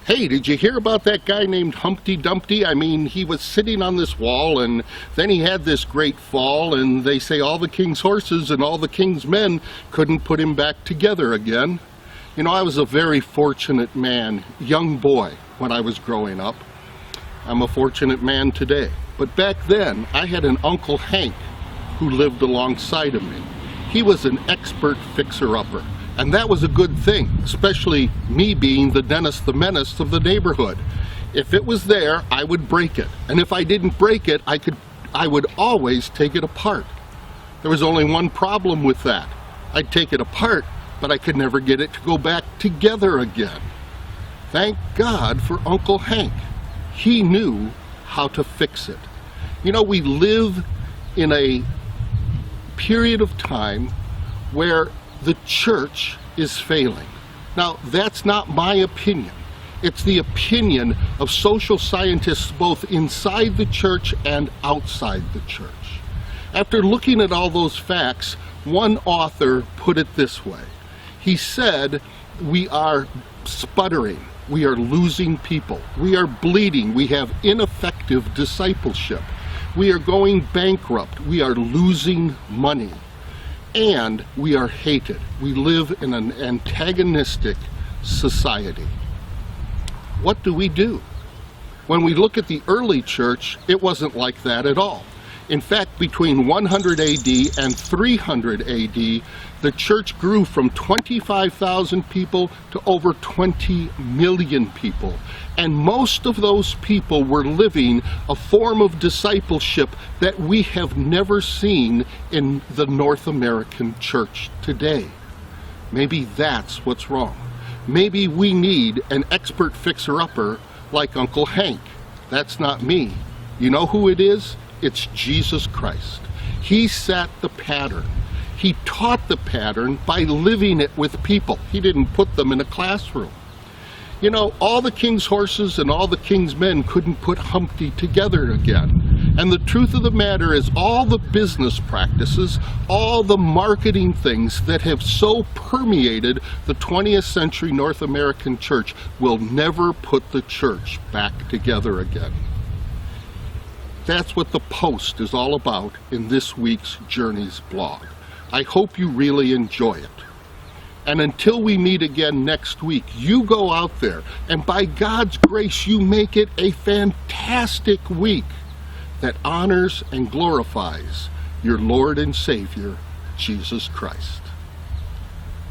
Hey, did you hear about that guy named Humpty Dumpty? I mean, he was sitting on this wall, and then he had this great fall, and they say all the king's horses and all the king's men couldn't put him back together again. You know, I was a very fortunate man, young boy, when I was growing up. I'm a fortunate man today. But back then, I had an Uncle Hank who lived alongside of me. He was an expert fixer-upper. And that was a good thing, especially me being the Dennis the Menace of the neighborhood. If it was there, I would break it. And if I didn't break it, I would always take it apart. There was only one problem with that. I'd take it apart, but I could never get it to go back together again. Thank God for Uncle Hank. He knew how to fix it. You know, we live in a period of time where the church is failing. Now, that's not my opinion. It's the opinion of social scientists both inside the church and outside the church. After looking at all those facts, one author put it this way. He said, we are sputtering. We are losing people. We are bleeding. We have ineffective discipleship. We are going bankrupt. We are losing money. And we are hated. We live in an antagonistic society. What do we do? When we look at the early church, it wasn't like that at all. In fact, between 100 AD and 300 AD, the church grew from 25,000 people to over 20 million people. And most of those people were living a form of discipleship that we have never seen in the North American church today. Maybe that's what's wrong. Maybe we need an expert fixer-upper like Uncle Hank. That's not me. You know who it is? It's Jesus Christ. He set the pattern. He taught the pattern by living it with people. He didn't put them in a classroom. You know, all the king's horses and all the king's men couldn't put Humpty together again. And the truth of the matter is all the business practices, all the marketing things that have so permeated the 20th century North American church will never put the church back together again. That's what the post is all about in this week's Journeys blog. I hope you really enjoy it. And until we meet again next week, you go out there and by God's grace, you make it a fantastic week that honors and glorifies your Lord and Savior, Jesus Christ.